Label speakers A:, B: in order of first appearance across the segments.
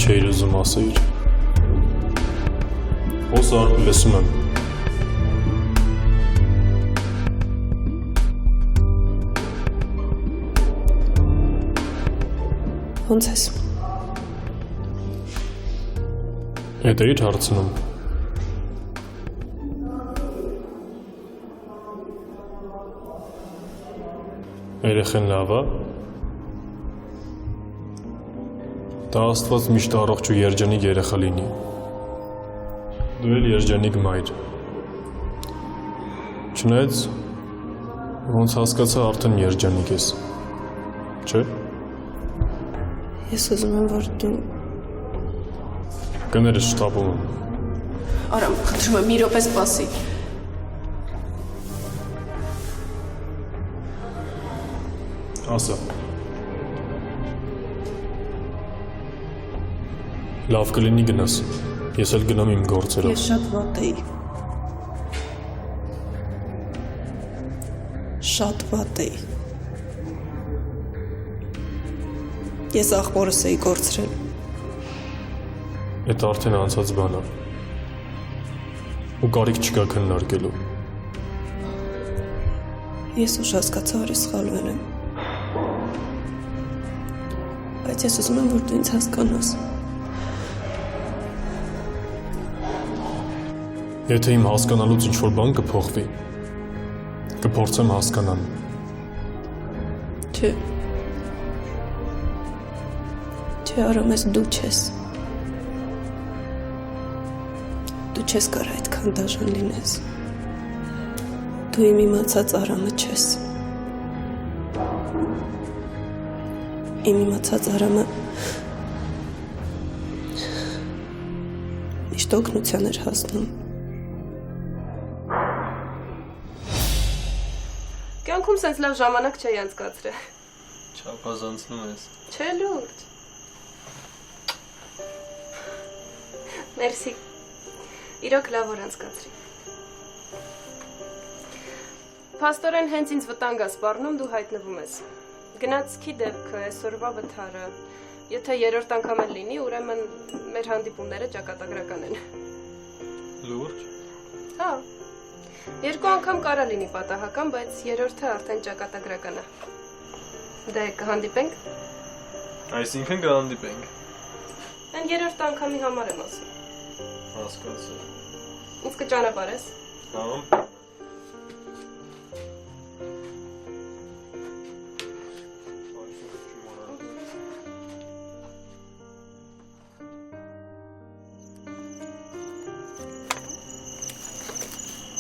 A: Ինչ էիր ուզում ասեիր։ Խոսար, լսում եմ։
B: Ոնց ես։
A: Հետ էիր հարցնում։ Երեխեն լավ է։ Դա Աստված միշտ առողջ ու երջանիկ երեխա լինի։ Դու էլ երջանիկ մայր։ Չնայած ոնց հասկացա արդեն երջանիկ ես։ Չէ՞։
B: Ես ուզում եմ, որ դու
A: կներես շտապում եմ։
B: Արամ, խնդրում եմ, մի րոպե սպասի։
A: Ասա։ Լավ կլինի գնաս, ես էլ գնամ իմ գործերով։
B: Ես շատ վատ էի։ Շատ վատ էի։ Ես աղբորս էի կորցրել։
A: Էդ արդեն անցած բան է։ Ու կարիք չկա քննարկելու։
B: Ես ուշ հասկացա, որ ես սխալվել եմ։ Բայց ես ուզում եմ, որ դու ինձ հասկանաս։
A: Եթե իմ հասկանալուց ինչ-որ բան կփոխվի, կփորձեմ հասկանալ։
B: Չէ։ Չէ, Արամ, ես դու չես։ Դու չես կարող այդքան դաժան լինես։ Դու իմ իմացած Արամը չես։ Իմ իմացած Արամը միշտ օգնության էր հասնում։
C: Կյանքում սենց լավ ժամանակ չէի անցկացրել։
A: Չափազանցնում ես։
C: Չէ լուրջ։ Մերսի։ Իրոք լավ որ անցկացրի։ Փաստորեն հենց ինձ վտանգ է սպառնում, դու հայտնվում ես։ Գնացքի դեպքը, այսօրվա վթարը։ Եթե երրորդ անգամ էլ լինի, ուրեմն մեր հանդիպումները ճակատագրական են։
A: Լուրջ։
C: Հա։ Երկու անգամ կարա լինի պատահական, բայց երրորդը արդեն ճակատագրական է։ Դե կհանդիպենք։
A: Այսինքն կհանդիպենք։
C: Այն երրորդ անգամի համար եմ ասում։
A: Հասկացա։
C: Ինձ կճանապարհես։
A: Հա։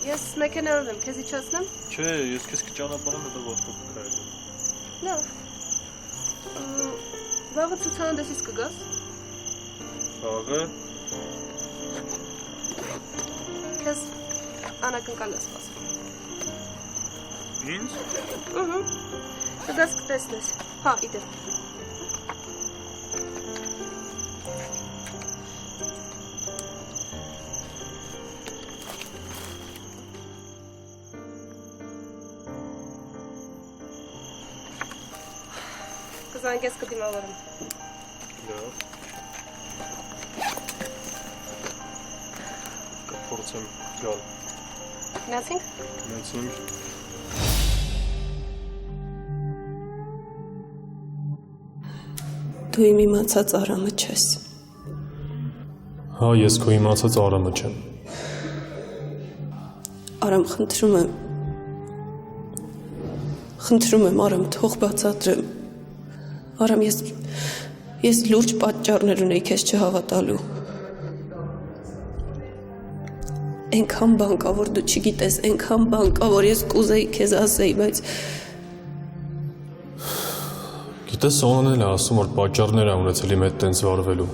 C: Ես մեքենայով եմ, քեզ իջացնեմ։
A: Չէ, ես քեզ կճանապարհեմ, հետո ոտքով կքայլեմ։
C: Լավ։ Վաղը ցուցահանդեսից կգաս։
A: Վաղը։
C: Քեզ անակնկալ է սպասում։
A: Ինձ։
C: Կգաս կտեսնես։ Հա, իդեպ։ Կզանգես կդիմավորեմ։
A: Լավ։ Կփորձեմ գալ։
C: Գնացինք։
A: Գնացինք։
B: Դու իմ իմացած Արամը չես։
A: Հա, ես քո իմացած Արամը չեմ։
B: Արամ, խնդրում եմ։ Խնդրում եմ, Արամ, թող բացատրեմ։ Արամ, ես լուրջ պատճառներ ունեի քեզ չհավատալու։ Այնքան բան կա, որ դու չգիտես, այնքան բան կա, որ ես կուզեի քեզ ասեի, բայց
A: Գիտես, Սոնան էլ է ասում, որ պատճառներ է ունեցել իմ հետ տենց վարվելու։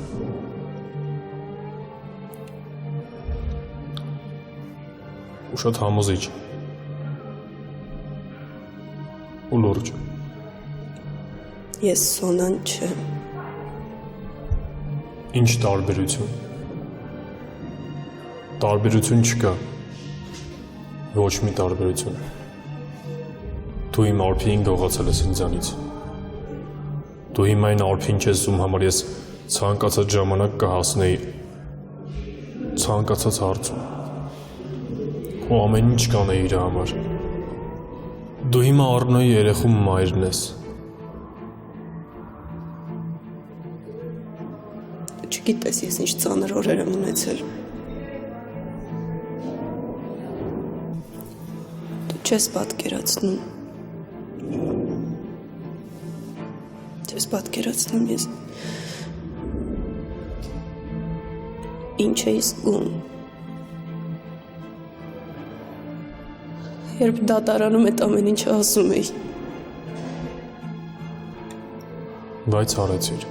A: Ու շատ համոզիչ։ Ու լուրջ։
B: ես Սոնան չեմ։
A: Ինչ տարբերություն։ Տարբերություն չկա։ Ոչ մի տարբերություն։ Դու իմ արփին գողացել ես ինձանից։ Դու հիմա այն արփին չես, ում համար ես ցանկացած ժամանակ կհասնեի ցանկացած հարցում։ Ու ամեն ինչ կանեի իր համար։ Դու հիմա Առնոյի երեխու մայրն ես։
B: Դու չգիտես ես ինչ ծանր օրեր եմ ունեցել։ Դու չես պատկերացնում։ Չես պատկերացնում ես ինչ էի զգում։ Երբ դատարանում այդ ամեն ինչը ասում էի։
A: Բայց արեցիր։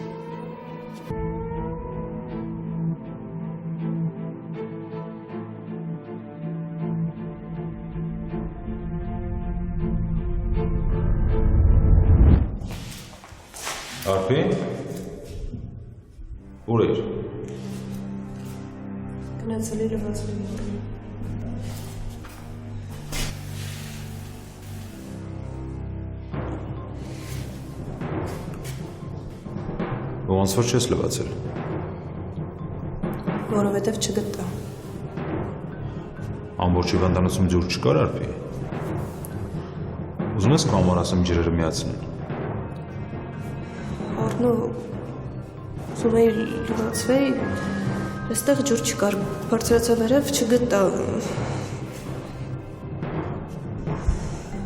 D: Արփի։ Ուր էր։
B: Գնացել էի լվացվի։
D: Ոնց որ չես լվացել։
B: Որովհետև չգտա։
D: Ամբողջ հիվանդանոցում ջուր չկար Արփի։ Ուզում ես կամար ասեմ ջրերը միացնել։
B: Առնո, ուզում էի լվացվեի, այստեղ ջուր չկար, բարձրացա վերև, չգտա։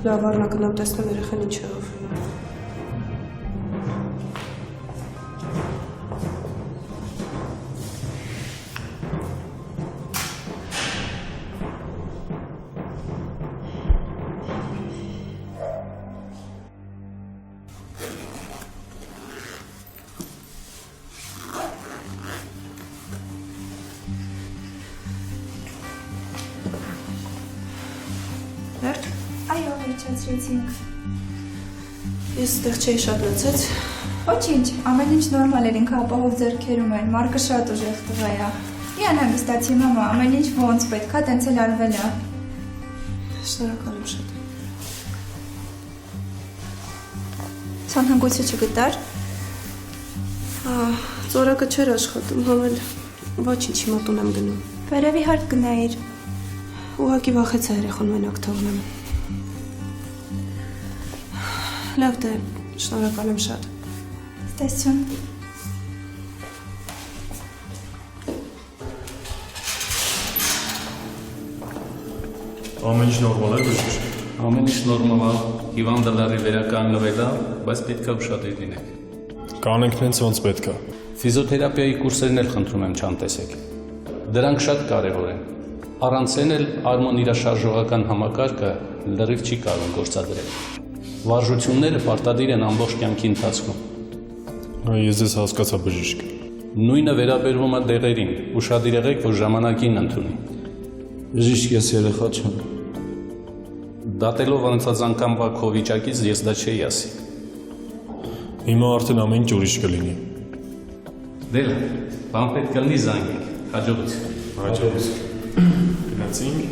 B: Լավ, առնա գնամ տեսնեմ երեխան ինչ եղավ։ Վերջ։
E: Այո, վերջացրեցինք։
B: Ես ստեղ չէի շատ լացեց։
E: Ոչինչ, ամեն ինչ նորմալ էր, ինքը ապահով ձեռքերում էր, Մարկը շատ ուժեղ տղա է։ Մի անհանգստացի մամա, ամեն ինչ ոնց պետք է, տենց էլ արվել է։
B: Շնորհակալ եմ շատ։
E: Սանհանգույցը չգտար։
B: Ծորակը չէր աշխատում, համել ոչինչ հիմա տուն եմ գնում։
E: Վերևի հարկ գնայիր։
B: Ուղղակի վախեցա երեխան մենակ թողնեմ։ Լավ դե, շնորհակալ եմ շատ։
E: Տեսություն։
A: Ամեն ինչ նորմալ է, բժիշկ։
F: Ամեն ինչ նորմալ է, հիվանդը լարի վերականգնվել է, բայց պետք է ուշադիր լինեք։
A: Կանենք նենց ոնց պետք է։
F: Ֆիզիոթերապիայի կուրսերն էլ խնդրում եմ չանտեսեք։ Դրանք շատ կարևոր են։ Առանց են էլ Արմոն իր շարժողական համակարգը լրիվ չի կարող գործադրել։ Վարժությունները պարտադիր են ամբողջ կյանքի ընթացքում։
A: Ես ձեզ հասկացա, բժիշկ։
F: Նույնը վերաբերվում է դեղերին, ուշադիր եղեք, որ ժամանակին ընդունի։
G: Բժիշկ, ես երեխա չեմ։
F: Դատելով անցած անգամ քո վիճակից ես դա չէի ասի։
A: Հիմա արդեն ամեն ինչ ուրիշ կլինի։
F: Դե լավ, բան պետք է լինի զանգեք։ Հաջողություն։
A: Հաջողություն։ Գնացինք։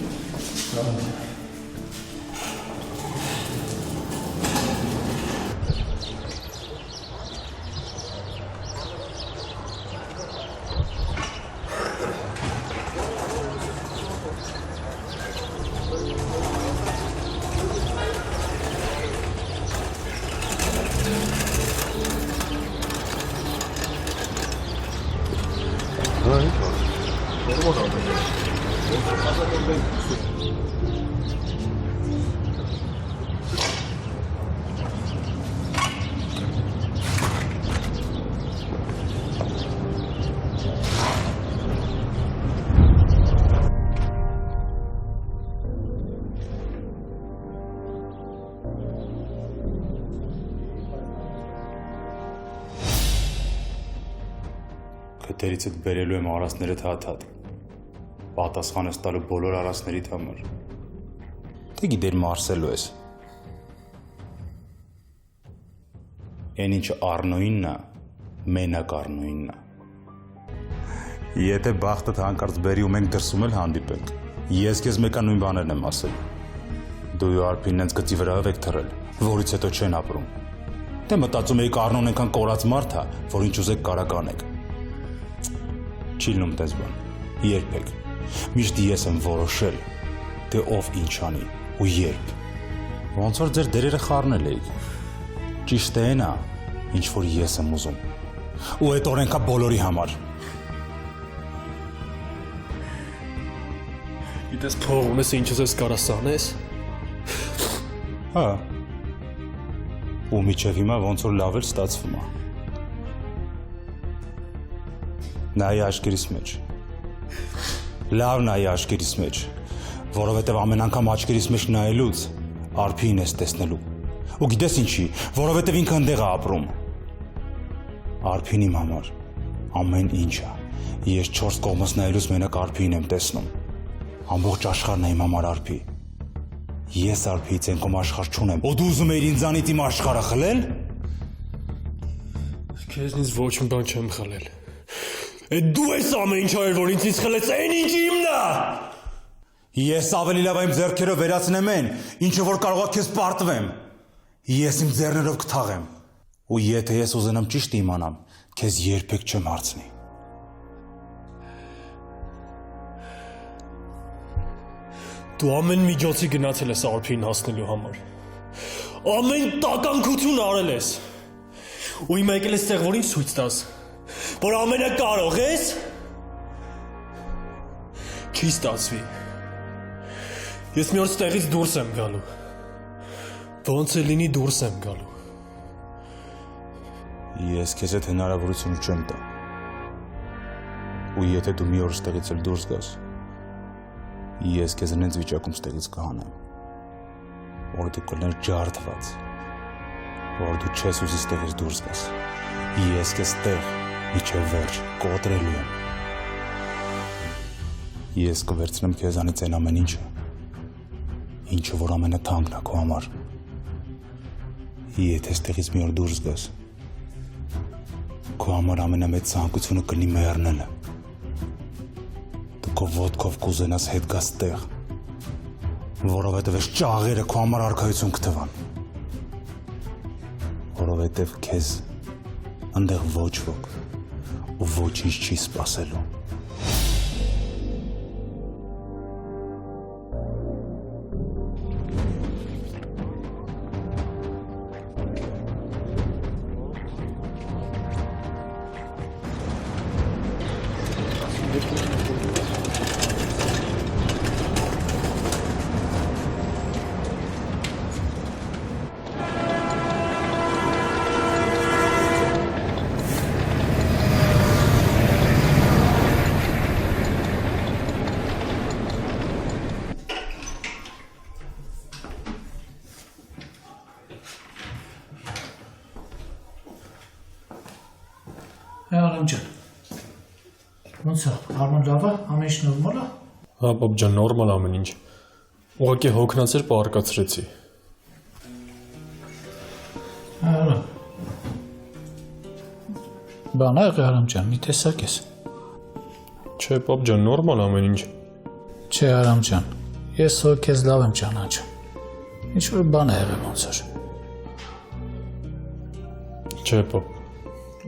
H: Քթերիցդ բերելու եմ արասներդ հաթաթ, պատասխան ես տալու բոլոր արասներիդ համար, թե գիտեր մարսելու ես, են ինչը Առնոյինն է, մենակ Առնոյինն է, եթե բախտդ հանկարծ բերի ու մենք դրսում էլ հանդիպենք, ես քեզ մեկա նույն բաներն եմ ասել, դու ու Արփինն հենց գծի վրայով եք թռել, որից հետո չեն ապրում, թե մտածում էիք Առնոն այնքան կորած մարդ է, որ ինչ ուզեք կարակ անեք, Չի լինում տես բան։ Երբեք։ Միշտ ես եմ որոշել, թե ով ինչ անի ու երբ։ Ոնց որ ձեր դերերը խառնել էիք։ Ճիշտ է նա, ինչ որ ես եմ ուզում։ Ու այդ օրենքա բոլորի համար։
A: Գիտես փող ունես ինչս ես կարա սանես։
H: Հա։ Ու միջև հիմա ոնց որ լավ էլ ստացվում է։ Նայ աչքերիս մեջ։ Լավ նայ աչքերիս մեջ, որովհետև ամեն անգամ աչքերիս մեջ նայելուց արփին ես տեսնելու։ Ու գիտես ինչի, որովհետև ինքը այնտեղ է ապրում։ Արփին իմ համար ամեն ինչ է։ Ես 4 կողմս նայելուց մենակ արփին եմ տեսնում։ Ամբողջ աշխարհն է իմ համար արփի։ Ես արփից ենքում աշխարհ չունեմ։ Ու դու ուզում ես ինձանից իմ աշխարհը խլել։
A: Քեզնից ոչ մի բան չեմ խլել։ Այդ դու ես ամեն ինչ արել, որ ինձից խլեց, այն ինչ իմն է։
H: Ես ավելի լավ եմ ձեռքերով վերացնեմ այն, ինչը որ կարող է քեզ պարտվեմ։ Ես իմ ձեռներով կթաղեմ։ Ու եթե ես ուզենամ ճիշտ իմանամ, քեզ երբեք չեմ հարցնի։
A: Դու ամեն միջոցի գնացել ես արփին հասնելու համար։ Ամեն տականքություն արել ես։ Ու հիմա եկել ես տեղ, որ ինչ ցույց տաս։ Որ ամենակարող ես։ Չի ստացվի։ Ես մի օր ստեղից դուրս եմ գալու։ Ոնց է լինի դուրս եմ գալու։
H: Ես քեզ այդ հնարավորությունը չեմ տա։ Ու եթե դու մի օր ստեղից էլ դուրս գաս, ես քեզ այնց վիճակում ստեղից կհանեմ, որ դու կլներ ջարդված, որ դու չես ուզի ստեղից դուրս գաս։ Ես քեզ տեղ միջև վերջ կոտրելու եմ։ Ես կվերցնեմ քեզանից այն ամեն ինչը որ ամենաթանկն է քո համար։ Եթե ստեղից մի օր դուրս գաս, քո համար ամենամեծ ցանկությունը կլինի մեռնելը։ Դու քո ոտքով կուզենաս հետ գաս տեղ, որովհետև այս ճաղերը քո համար արքայություն կթվան։ Որովհետև քեզ այնտեղ ոչ ոք ու ոչինչ չի սպասելու։
I: Արամ ջան, ոնց է, Արման լավ է, ամեն ինչ նորմալ է։
A: Հա, պապ ջան, նորմալ ամեն ինչ։ Ուղղակի հոգնած էր, պարկացրեցի։
I: Արամ։ Բան ա եղել Արամ ջան, մի տեսակ ես։
A: Չէ, պապ ջան, նորմալ ամեն ինչ։
I: Չէ Արամ ջան, ես հո քեզ լավ եմ ճանաչում։ Ինչ որ բան է եղել ոնց էր։
A: Չէ, պապ,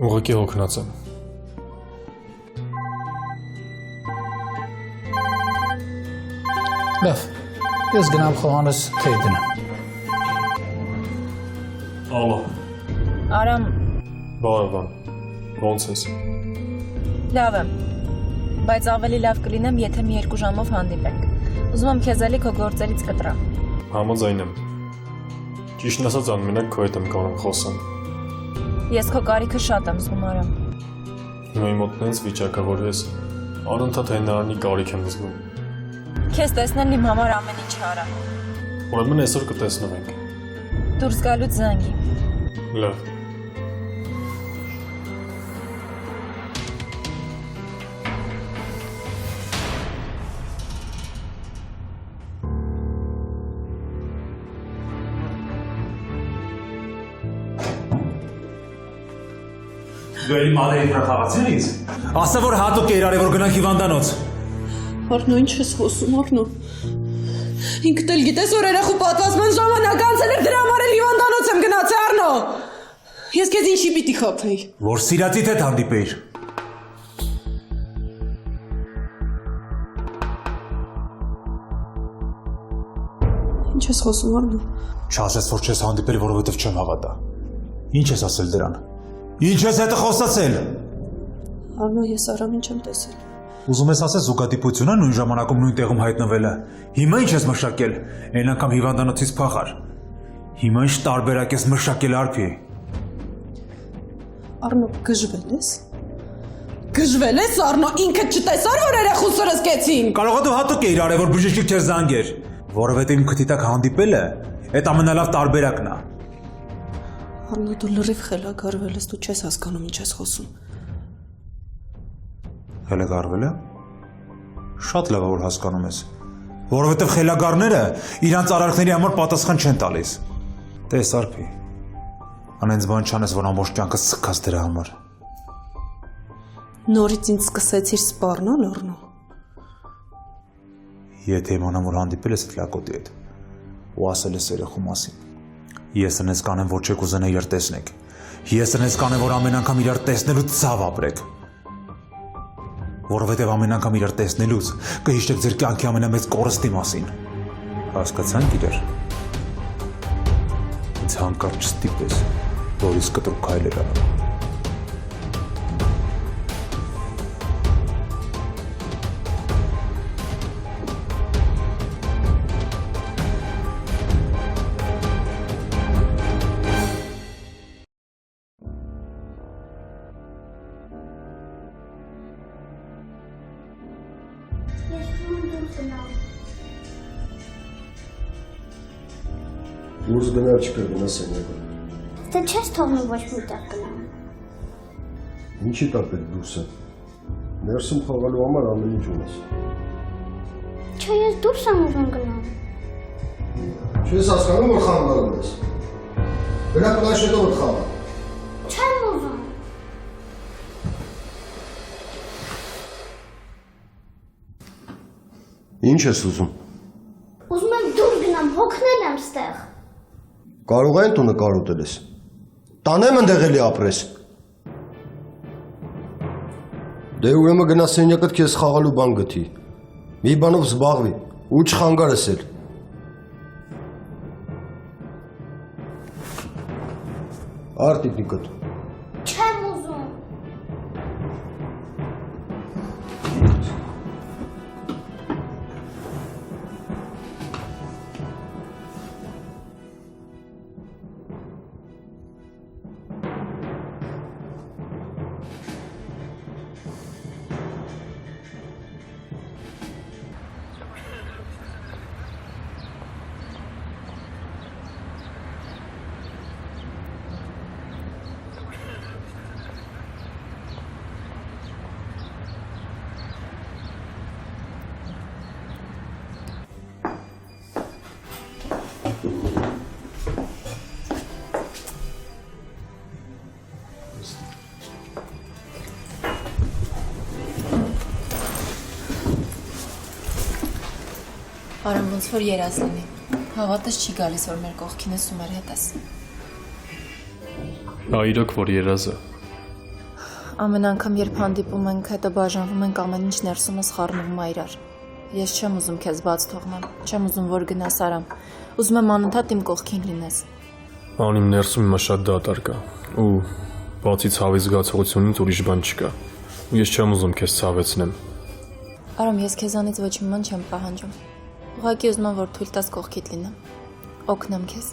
A: ուղղակի հոգնած եմ։
I: Լավ, ես գնամ խոհանս թեյ դնեմ։
A: Ալո,
J: Արամ,
A: բարևան, ոնց ես։
J: լավ եմ, բայց ավելի լավ կլինեմ, եթե մի 2 ժամով հանդիպենք։ Ուզում եմ քեզ էլի քո գործերից կտրամ։
A: Համաձայն եմ։ Ճիշտն ասած անմենակ քո հետ եմ կարող խոսեմ։
J: Ես քո կարիքը շատ եմ զգում, Արամ։
A: Հիմա իմ մոտ նենց վիճակը, որ ես անընդհատ հենարանի կարիք եմ զգում։
J: Քեզ տեսնելն իմ համար ամեն ինչ է, Արամ։
A: Ուրեմն այսօր կտեսնվենք։
J: Դուրս գալուց զանգի։
A: Լավ։
G: Դու էլի մալերի վրա խաղացել ինձ։ Ասա որ հատուկ էր արել որ գնանք հիվանդանոց։
B: Արնո, ինչ ես խոսում, Արնո։ Ինքդ էլ գիտես, որ երախու պատվաստման ժամանակ անցել էր, դրա համար էլ հիվանդանոց եմ գնացել, Արնո։ Ես քեզ ինչի պիտի խաբեի։
G: Որ սիրածիդ հետ հանդիպեիր։
B: Ինչ ես խոսում, Արնո։
H: Չասես, որ չես հանդիպել, որովհետև չեմ հավատա։ Ինչ ես ասել դրան։ Ինչ ես հետը խոսացել։
B: Արնո, ես Արամին չեմ տեսել։
H: Ուզում ես ասես զուգադիպությունն նույն ժամանակում նույն տեղում հայտնվելը։ Հիմա ինչ ես մշակել։ Այն անգամ հիվանդանոցից փախար։ Հիմա ինչ տարբերակ ես մշակել արփի։
B: Արնո, գժվել ես։ Գժվել ես, Արնո, ինքդ չտեսար, որ երեխուն սրսկեցին։
H: Կարող է դու հատուկ էիր արել, որ բժիշկի քեզ զանգեր, որովհետև իմ քթի տակ հանդիպելը այդ ամենալավ տարբերակն է։
B: Արնո, դու լրիվ խելագարվել ես, դու չես հասկանում ինչ ես խոսում։
H: Խելագարվելը։ Շատ լավ է, որ հասկանում ես, որովհետև խելագարները իրանց արարքների համար պատասխան չեն տալիս։ Տես արփի։ Անենց բան չանես, որ ամբողջ կյանքս սկաց դրա համար։
B: Նորից ինձ սկսեցիր սպառնալ, Արնո։
H: Եթե իմանամ, որ հանդիպել ես այդ լակոտի հետ ու ասել ես երեխու մասին, ես ընես կանեմ, որ չեք ուզենա իրար տեսնեք։ Ես ընես կանեմ, որ ամեն անգամ իրար տեսնելու ցավ ապրեք։ Որովհետև ամեն անգամ իրար տեսնելուց կհիշեք ձեր կյանքի ամենամեծ կորստի մասին։ Հասկացանք իրար։ Ինձ հանկարծ չստիպես, որ ես կտրուկ քայլեր արեմ։
K: Դուրս գնալ չկա, գնա սենյակը։
L: Դե չես թողնում ոչ մի տեղ գնամ։
K: Ինչի տապել դուրսը։ Ներսում խաղալու համար ամեն ինչ ունես։
L: Չէ, ես դուրս եմ ուզում գնամ։
K: Չես հասկանում, որ խաղալու ես։ Գնա պլանշետով որ խաղա։
L: Չեմ ուզում։
K: Ինչ ես ուզում։
L: Ուզում եմ դուրս գնամ, հոգնել եմ ստեղ։
K: Կարող են տունը կարոտել ես։ Տանեմ ընդեղ էլի ապրես։ Դե ուրեմն գնա սենյակդ քեզ խաղալու բան գտի։ Մի բանով զբաղվի ու չխանգարես էլ։ Արտիկնիկդ։
L: Չեմ ուզում։
J: Արամ ոնց որ երազ լինի, հավատս չի գալիս, որ մեր կողքին ես ու մեր հետ ես։
A: Իրոք որ երազը։
J: Ամեն անգամ երբ հանդիպում ենք, հետո բաժանվում ենք, ամեն ինչ ներսումս խառնվում է իրար։ Ես չեմ ուզում քեզ բաց թողնեմ, չեմ ուզում որ գնաս Արամ, ուզում եմ անընդհատ իմ կողքին լինես։
A: Անում ներսում հիմա շատ դատարկ է ու բացի ցավի զգացողությունից ուրիշ բան չկա։ Ես չեմ ուզում քեզ ցավեցնեմ։
J: Արամ, ես քեզանից ոչ մի բան չեմ պահանջում։ Ուղղակի ուզում եմ, որ թույլ տաս կողքիդ լինեմ, օգնեմ քեզ։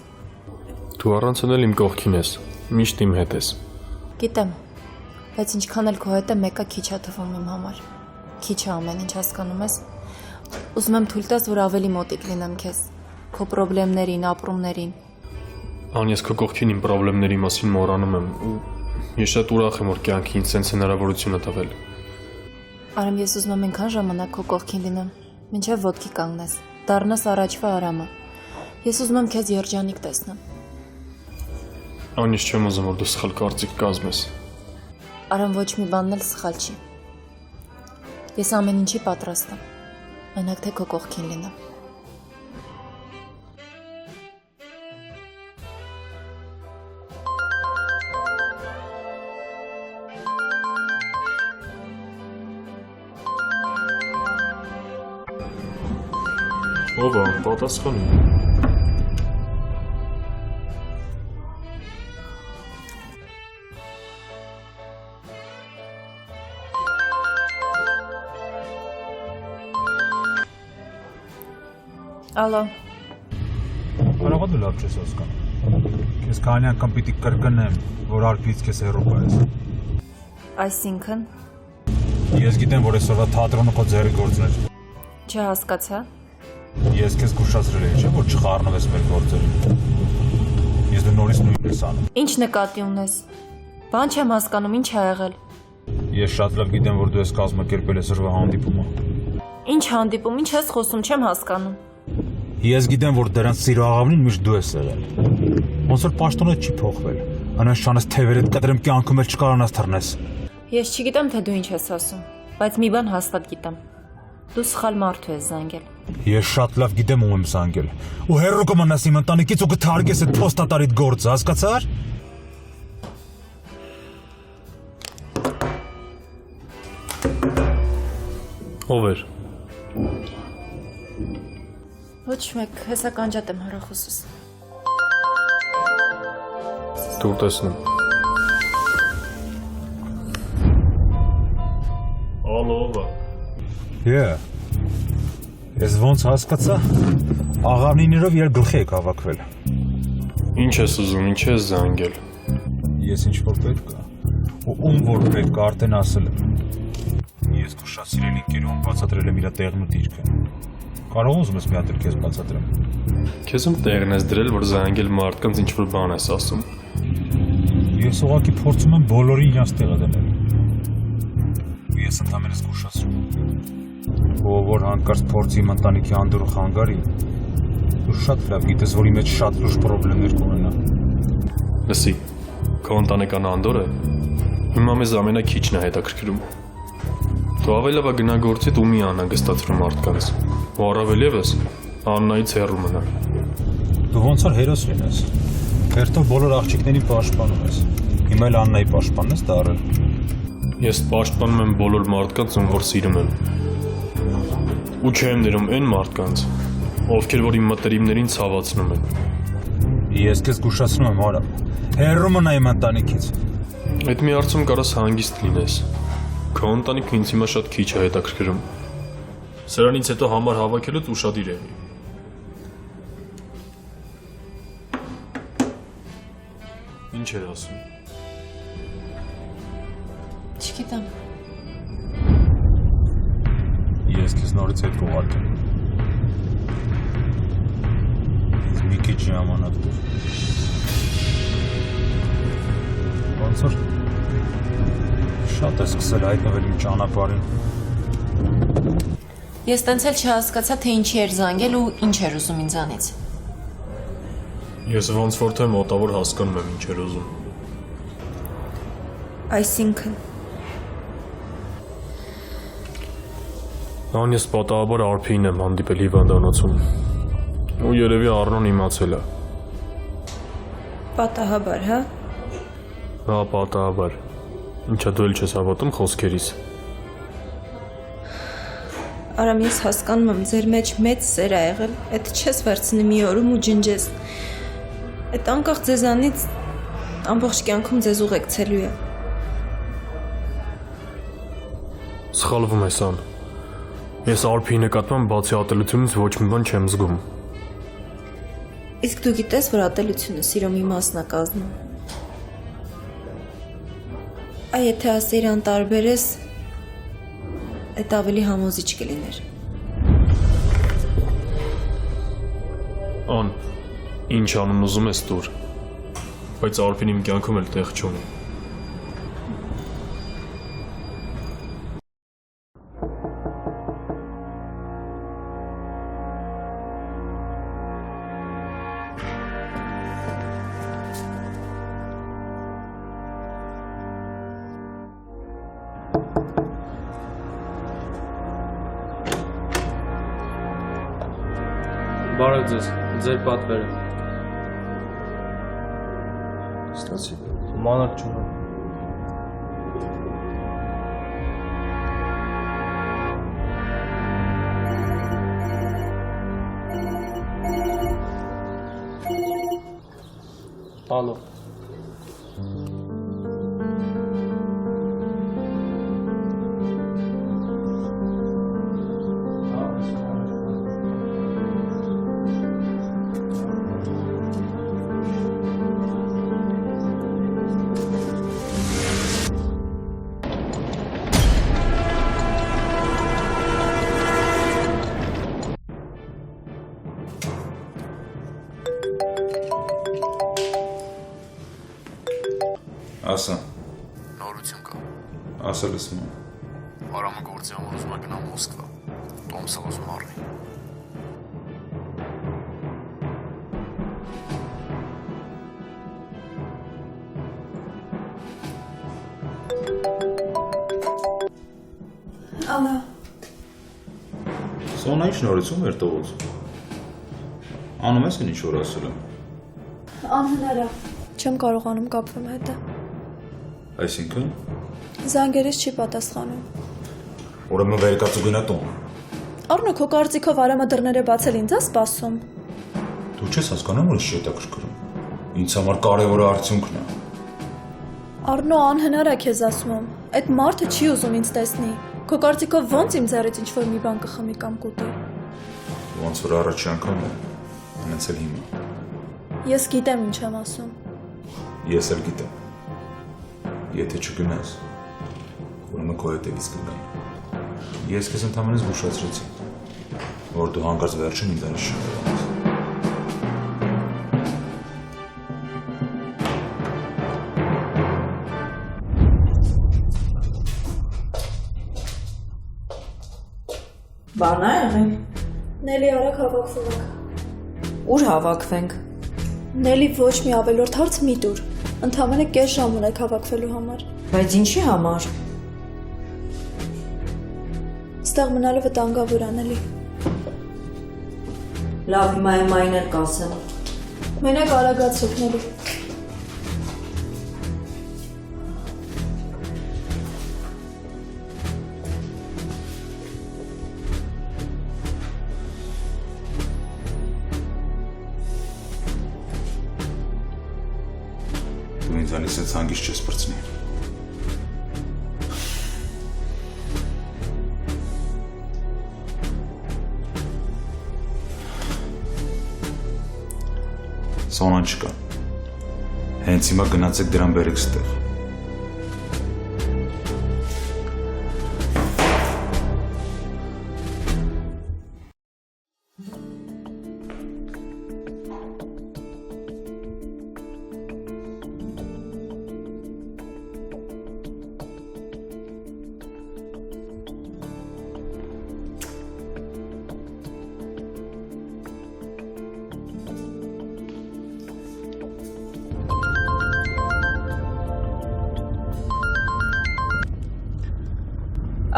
A: Դու առանցն էլ իմ կողքին ես, միշտ իմ հետ ես։
J: Գիտեմ, բայց ինչքան էլ քո հետ է, մեկը քիչ է թվում իմ համար։ Քիչ է ամեն ինչ, հասկանում ես։ Ուզում եմ թույլ տաս, որ ավելի մոտիկ լինեմ քեզ, քո խնդիրներին, ապրումներին։
A: Ան ես քո կողքին իմ խնդիրների մասին մոռանում եմ ու ես շատ ուրախ եմ, որ կյանքի ինձ sense հնարավորություն է տվել։
J: Արամ, ես ուզում եմ այնքան ժամանակ քո կողքին լինեմ, մինչև ոտքի կանգնես, դառնաս առաջվա Արամը։ Ես ուզում եմ քեզ երջանիկ տեսնեմ։
A: Ան ես չեմ ուզում, որ դու սխալ կարծիք կազմես։
J: Արամ, ոչ մի բանն էլ սխալ չի։ Ես ամեն ինչի պատրաստ եմ, մենակ թե քո կողքին լինեմ։
A: Ով է, պատասխանի։
J: Ալո։
H: Կարող է դու լավ չես հասկանում։ Քեզ քանի անգամ պիտի կրկնեմ, որ Արփից քեզ հեռու պայես։
J: Այսինքն։
H: Ես գիտեմ, որ այսօրվա թատրոնը քո ձեռի գործն էր։
J: Չհասկացա։
H: Ես քեզ զգուշացրել եմ, չէ՞ որ չխառնվես մեր գործերին։ Ես դու նորից նույնն ես անում։
J: Ինչ նկատի ունես։ Բան չեմ հասկանում, ինչ ա եղել։
H: Ես շատ լավ գիտեմ, որ դու ես կազմակերպել ես օրվա հանդիպումը։
J: Ինչ հանդիպում, ինչ ես խոսում, չեմ հասկանում։
H: Ես գիտեմ, որ դրանց սիրո աղավնին միշտ դու ես եղել։ Ոնց որ պաշտոնը չի փոխվել։ Անանց շանս թևերդ կտրեմ կյանքում էլ չկարանաս թռնես։
J: Ես չգիտեմ, թե դու ինչ ես ասում, բայց մի բան հաստատ գիտեմ։ Դու սխալ մարդու ես զանգել։
H: Ես շատ լավ գիտեմ ում եմ զանգել։ Ու հերո կմնաս իմ ընտանիքից ու կթարգես այդ փոստատարիդ գործը, հասկացա՞ր։
A: Ով էր։
J: Ոչ մեկ, հեսա կանջատ եմ հեռախոսս։
A: Դու տեսնում։ Ալո, ով է։
H: Ես ոնց հասկացա, աղավնիներով երբ գլխի եք հավաքվել։
A: Ինչ ես ուզում, ինչ ես զանգել։
H: Ես ինչ որ պետք է, ու ում որ պետք է արդեն ասել եմ։ Ես քո շատ սիրելի ընկերոն բացատրել եմ իր տեղն ու դիրքը։ Կարող ուզում ես մի հատ քեզ բացատրեմ։
A: Քեզ ում տեղն ես դրել, որ զանգել մարդկանց ինչ որ բան ես ասում։
H: Ես ուղղակի փորձում եմ բոլորին իրենց տեղը դնել։ Ես ընդհանրապես զգուշացրում եմ։ Ով որ հանկարծ փորձի իմ ընտանիքի անդուռը խանգարի, դու շատ լավ գիտես, որ իմ մեջ շատ լուրջ խնդիրներ կունենա։
A: Լսի, քո ընտանեկան անդորը հիմա մեզ ամենաքիչն է հետաքրքրում։ Դու ավելի լավ գնա գործիդ ու մի անհանգստացրու մարդկանց։ Ու առավել ևս Աննայից հեռու մնա։
H: Դու ոնց որ հերոս լինես։ Քերթով բոլոր աղջիկներին պաշտպանում ես։ Հիմա էլ Աննայի պաշտպանն ես դարել։
A: Ես պաշտպանում եմ բոլոր մարդկանց, ում որ սիրում եմ։ Ու չեմ ներում այն մարդկանց, ովքեր որ իմ մտերիմներին ցավացնում են։
H: Ես քեզ զգուշացնում եմ, արա։ Հեռու մնա իմ ընտանիքից։
A: Այդ մի հարցում կարաս հանգիստ լինես։ Քո ընտանիքը ինձ հիմա շատ քիչ է հետաքրքրում։ Սրանից հետո համար հավաքելուց ուշադիր եղի։ Ինչ էր ասում։
J: Չգիտեմ։
H: Ես քեզ նորից հետ կուղարկեմ։ Ինձ մի քիչ ժամանակ տուր։ Ոնց որ շատ է սկսել հայտնվել իմ ճանապարհին։
J: Ես տենց էլ չհասկացա, թե ինչի էր զանգել ու ինչ էր ուզում ինձանից։
A: Ես ոնց որ թե մոտավոր հասկանում եմ ինչ էր ուզում։
J: Այսինքն։
A: Ես պատահաբար Արփին եմ հանդիպել հիվանդանոցում։ Ու երևի Առնոն իմացել է։
J: Պատահաբար, հա։
A: Հա, պատահաբար։ Ինչա դու էլ չես հավատում խոսքերիս։
J: Արամ, ես հասկանում եմ, ձեր մեջ մեծ սեր ա եղել, այդ չես վերցնի մի օրում ու ջնջես։ Այդ անկախ ձեզանից ամբողջ կյանքում ձեզ ուղեկցելու է։
A: Սխալվում ես, Ան։ Ես Արփի նկատմամբ բացի ատելությունից ոչ մի բան չեմ զգում։
J: Իսկ դու գիտես, որ ատելությունը սիրո մի մասն է կազմում։ Այ եթե ասեիր անտարբեր ես, այդ ավելի համոզիչ կլիներ։
A: Ան, ինչ անուն ուզում ես տուր, բայց Արփին իմ կյանքում էլ տեղ չունի։
M: Բարև ձեզ, ձեր պատվերը։
K: Ստացի։
M: Մանակ չունեմ։ Ալո։
D: Ասա։
N: Նորություն կա։
D: Ասա լսում եմ։
N: Արամը գործի համար ուզում է գնալ Մոսկվա։ Տոմսը ուզում առնի։
E: Ալա,
D: Սոնա ինչ նորություն էր տողոց։ Անում ես ինչ որ ասել եմ։
E: անհնար է։ Չեմ կարողանում կապվում հետը։
D: Այսինքն,
E: Զանգերից չի պատասխանում։
H: Ուրեմն վերկաց ու գնա տուն։
E: Առնո քո կարծիքով Արամը դռները բացել ինձ է սպասում։
H: Դու չես հասկանում, որ ինչ հետաքրքրում։ Ինձ համար կարևորը արդյունքն է։
E: Առնո անհնար է քեզ ասում։ Այդ մարդը չի ուզում ինձ տեսնի։ Քո կարծիքով ո՞նց իմ ձեռից ինչ-որ մի բան կխմի կամ կուտի։
D: ոնց որ առաջի անգամ է, հենց էլ հիմա։
E: Ես գիտեմ ինչ եմ ասում։
D: Ես էլ գիտեմ։ Եթե չգնաս, ուրեմն քո հետևից կգան։ Ես քեզ ընդհանրապես զգուշացրեցի, որ դու հանկարծ վերջին ինձանից շնորհես։
B: Բան է եղել։
E: Նելի արագ հավաքվում ենք։
B: Ուր հավաքվենք։
E: Նելի ոչ մի ավելորդ հարց մի տուր։ Ընդամենը կես ժամ ունեք հավաքվելու համար։
B: Բայց ինչի համար։
E: Ստեղ մնալը վտանգավոր է, Նելի։
B: Լավ, հիմա այն էլ կասեմ։
E: Մենակ արագացրեք, Նելի։
D: Դու ինձանից այդ հանգիստ չես բրցնի։ Սոնան չկա։ Հենց հիմա գնացեք դրան բերեք ստեղ։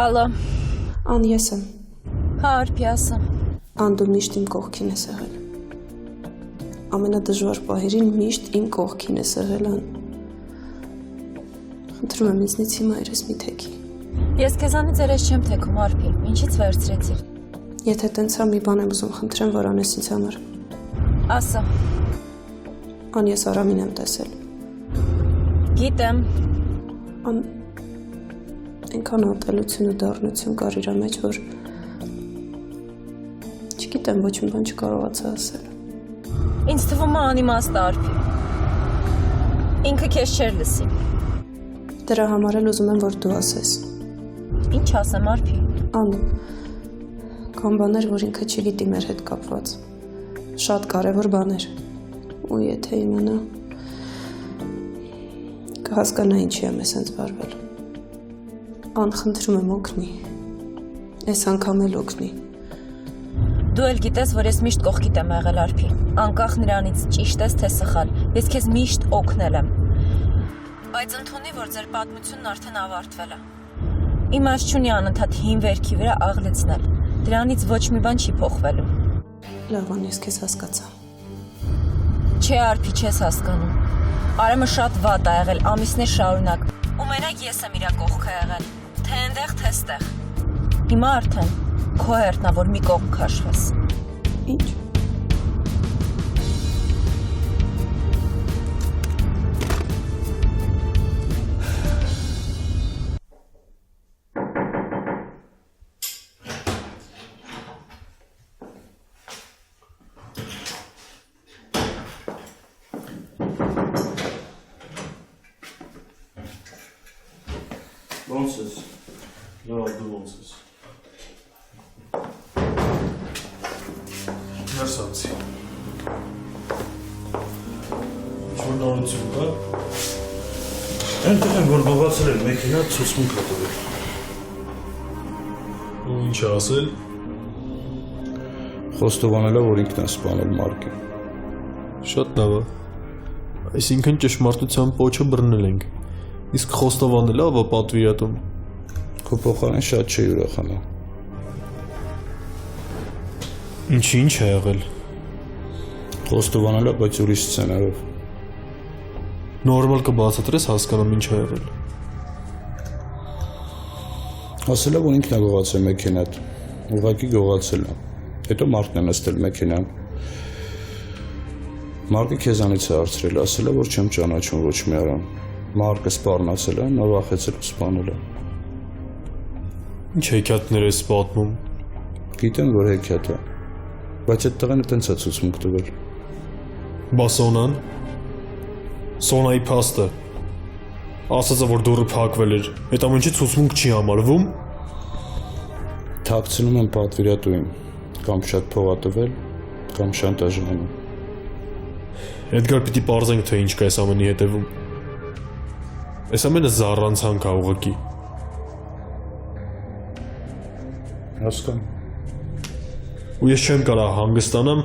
J: Ալո։
C: Ան ես եմ։
J: Հա, Արփի, ասա։
C: Ան դու միշտ իմ կողքին ես եղել։ Ամենադժվար պահերին միշտ իմ կողքին ես եղել, Ան։ Խնդրում եմ ինձնից հիմա երես մի թեքի։
J: Ես քեզանից երես չեմ թեքում, Արփի։ Ինչից վերցրեցիր։
C: Եթե տենց է մի բան եմ ուզում, խնդրեմ, որ անես ինձ համար։
J: Ասա։
C: Ան ես Արամին եմ տեսել։
J: Գիտեմ։
C: Ան այնքան ատելություն ու դառնություն կար իր մեջ, որ չգիտեմ, ոչ մի բան չկարողացա ասել։
J: Ինձ թվում է անիմաստ է, Արփի։ Ինքը քեզ չէր լսի։
C: Դրա համար էլ ուզում եմ, որ դու ասես։
J: Ինչ ասեմ, Արփի։
C: Ան, կան բաներ, որ ինքը չգիտի մեր հետ կապված։ Շատ կարևոր բաներ։ Ու եթե իմանա, կհասկանա ինչի եմ ես հենց վարվել։ Ան, խնդրում եմ օգնի։ Այս անգամ էլ օգնի։
J: Դու էլ գիտես, որ ես միշտ կողքիդ եմ եղել, Արփի։ Անկախ նրանից ճիշտ ես թե սխալ, ես քեզ միշտ օգնել եմ։ Բայց ընդունի, որ ձեր պատմությունն արդեն ավարտվել է։ Իմաստ չունի անընդհատ հին վերքի վրա աղլեցնել։ Դրանից ոչ մի բան չի փոխվելու։
C: Լավ, Ան, ես քեզ հասկացա։
J: Չէ, Արփի, չես հասկանում։ Արամը շատ վատ ա եղել ամիսներ շարունակ, ու մենակ ես եմ իրա կողքը եղել, թե այնտեղ, թե ստեղ։ Հիմա արդեն քո հերթն ա, որ մի կողմ քաշվես։
C: Ինչ։
A: Ոնց ես։ Լավ, դու ոնց ես։ Ներսացի։ Ինչ որ նորություն կա։
H: Այնտեղ են որ գողացել են մեքենա ցուցմունք է տվել։
A: Ու ինչ ասել։
H: Խոստովանել է, որ ինքն է սպանել Մարկին։
A: Շատ լավ է։ Այսինքն ճշմարտության պոչը բռնել ենք։ Իսկ խոստովանել է, ով պատվիրատուն։
H: Քո փոխարեն շատ չի ուրախանա։
A: Ինչ է եղել։
H: Խոստովանել է, բայց ուրիշ սցենարով։
A: Նորմալ կբացատրես հասկանամ ինչ է եղել։
H: Ասել է, որ ինքն է գողացել մեքենատ։ Ուղղակի գողացել է։ Հետո Մարկն է նստել մեքենան։ Մարկը քեզանից է հարցրել, ասել է, որ չեմ ճանաչում ոչ մի արան։ Մարկը սպառնացել է, նա վախեցել ու սպանել է։
A: Ինչ հեքիաթներ ես պատմում։
H: Գիտեմ, որ հեքիաթ է, բայց այդ տղեն տենց է ցուցմունք տվել։
A: Բա Սոնան։ Սոնայի փաստը։ Ասացա, որ դուռը փակվել էր։ Այդ ամեն ինչի ցուցմունք չի համարվում։
H: Թաքցնում են պատվիրատուին, կամ շատ փող ա տվել, կամ շանտաժանում։
A: Էդգար պիտի պարզենք, թե ինչ կա այս ամենի հետևում։ Այս ամենը զառանցանք է ուղղակի։
H: Հասկանում։
A: Ու ես չեմ կարող հանգստանամ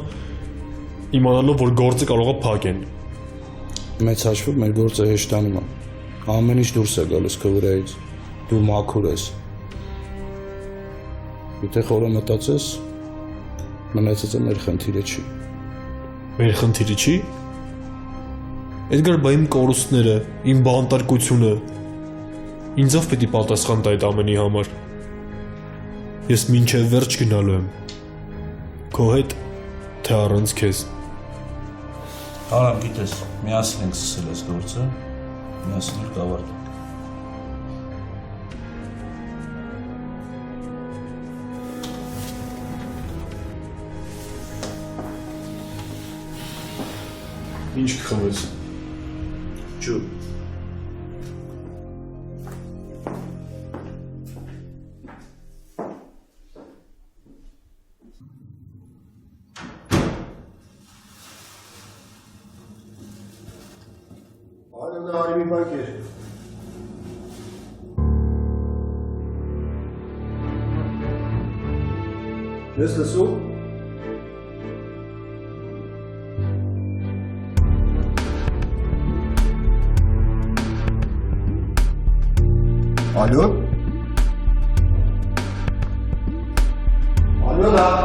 A: իմանալով, որ գործը կարող է փակեն։
H: Մեծ հաշվով մեր գործը հեշտանում է։ Ամեն ինչ դուրս է գալիս քո վրայից։ Դու մաքուր ես։ Եթե խորը մտածես, մնացածը մեր խնդիրը չի։
A: Մեր խնդիրը չի։ Էդգար, բա իմ կորուստները, իմ բանտարկությունը ինձով պիտի պատասխան տա այդ ամենի համար։ Ես մինչև վերջ գնալու եմ։ Քո հետ, թե առանց քեզ։
H: Արամ, գիտես, միասին ենք սկսել այս գործը, միասին էլ կավարտենք։
A: Ինչ կխմես։
H: Ջուր։
K: Արի մի բան կեր։ Ես լսում։ Ալո։ Ալո լավ։